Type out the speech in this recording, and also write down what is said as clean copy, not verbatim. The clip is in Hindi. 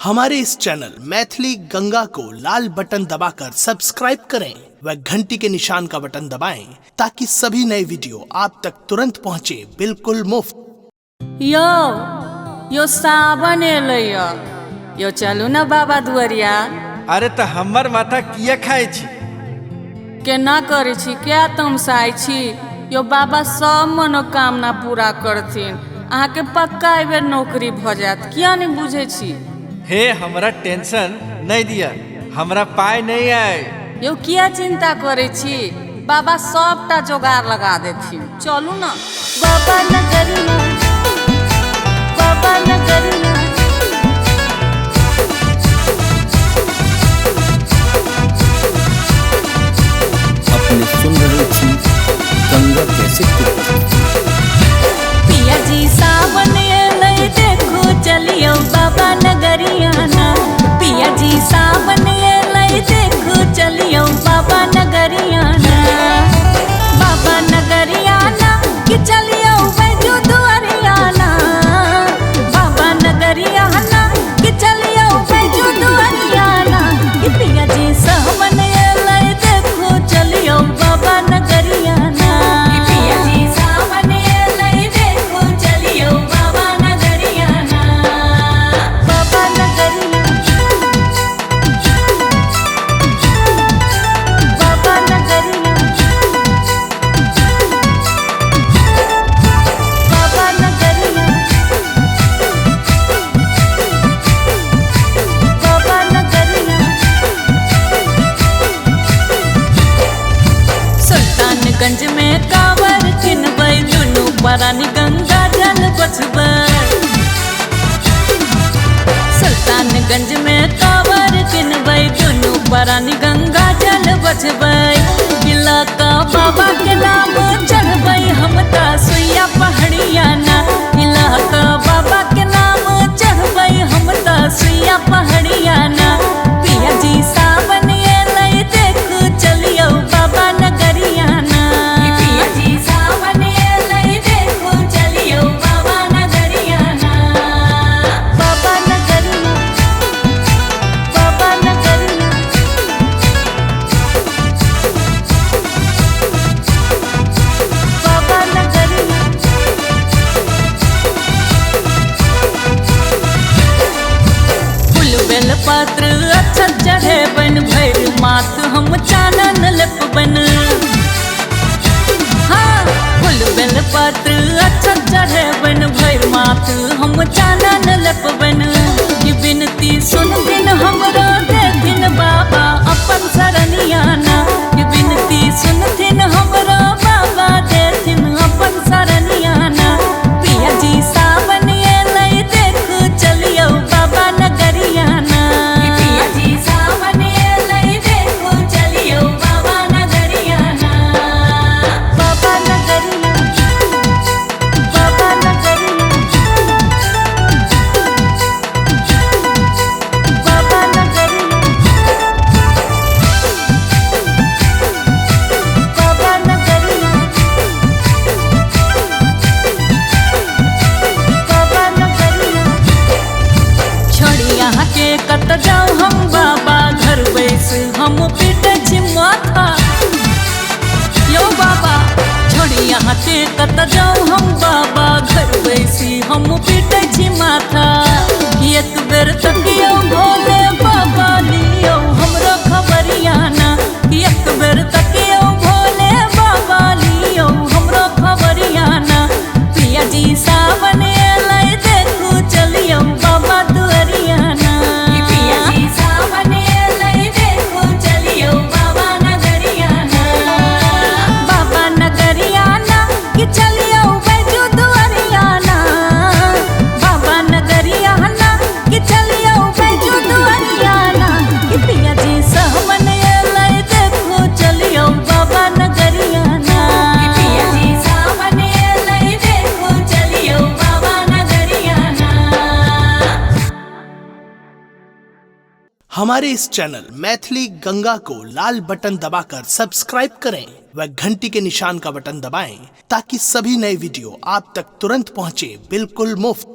हमारे इस चैनल मैथिली गंगा को लाल बटन दबाकर सब्सक्राइब करें व घंटी के निशान का बटन दबाएं ताकि सभी नए वीडियो आप तक तुरंत पहुंचे बिल्कुल मुफ्त। यो सावन एलैया यो चलू ना बाबा दुआरिया। अरे तो हमर माथा किया खाए छी केना करे छी क्या तमसाई छी यो बाबा सब मनोकामना पूरा करथिन अहाँ के पक्का एबेर नौकरी भ जात किया नहीं बुझे छी। हे हमरा टेंशन नहीं दिया हमरा पाई नहीं आए यो किया चिंता करे छी बाबा सबटा जोगाड़ लगा देथिन चलू ना बाबा नगरिया बाबा नगरिया। अपने सुन रहे थी गंगा कैसे पिया जी सावन एलै देखो चलियो बाबा नगरिया ना। पिया जी सावन एलै देखो चलियो बाबा नगरिया ना। बाबा नगरिया ना कि चलियो बैजू दुआरिया ना। बाबा नगरिया ना कि चलियो बैजू दुआरिया ना। कि पिया जी सावन एलै देखो चलियो बाबा नगरिया ना। कि पिया जी सावन एलै देखो चलियो बाबा नगरिया ना। बाबा नगरिया बाबा नगरिया बाबा नगरिया बाबा नगरिया। सुल्तानगंज में कांवर किनबै दुनू परानी गंगा जल बचबै। सुल्तानगंज में कांवर किनबै दुनू परानी गंगा जल बचबै। इलाका बाबा के नाम चढ़बै हम ता सुइया पहाड़िया ना। इलाका बाबा के नाम चढ़बै हम ता सुइया पहाड़िया ना। पिया जी सावन एलै देख चलियो बाबा नगरिया ना। पिया जी सावन एलै देखो चलियो बाबा नगरिया ना। बाबा नगरिया बाबा नगरिया बाबा नगरिया। फूल बेल पत्र अच्छा चढ़े बन भैर माथ हम चानन लेपबन। हाँ फूल बेल पत्र अच्छा चढ़े बन भैर माथ हम चानन लेपबन। कि बिनती सुन दिन हमरो देथिन बाबा अपन शरणिया ना। कि बिनती सुन दिन हमरो बाबा देथिन अपन शरणिया ना। पिया जी सावन एलै देख चलियो बाबा नगरिया ना। पिया जी सावन एलै देखो चलियो बाबा नगरिया ना। बाबा नगरिया बाबा नगरिया बाबा नगरिया बाबा नगरिया बाबा नगरिया। छोड़ी यहाँ के कत जाऊ हम बाबा घर बैस हम पीटे छी माथा। यो बाबा छोड़ी यहाँ के कत जाऊ हम बाबा घर बैसी हम पीटे छी माथा। एक बेर तकियो भोले बाबा लियो हमरो खबरिया ना। एक बेर तकियो भोले बाबा लियो हमरो खबरिया ना। पिया जी सावन एलै देखो चलियो बाबा दुआरिया ना। पिया जी सावन एलै देखो चलियो बाबा नगरिया ना। बाबा नगरिया ना कि चलियो बैजू दुआरिया ना। बाबा नगरिया ना कि चलियो बैजू दुआरिया ना। कि पिया जी सावन एलै देखो चलियो बाबा नगरिया ना। पिया जी सावन एलै देखो चलियो बाबा नगरिया ना। हमारे इस चैनल मैथिली गंगा को लाल बटन दबाकर सब्सक्राइब करें व घंटी के निशान का बटन दबाएं ताकि सभी नए वीडियो आप तक तुरंत पहुंचे बिल्कुल मुफ्त।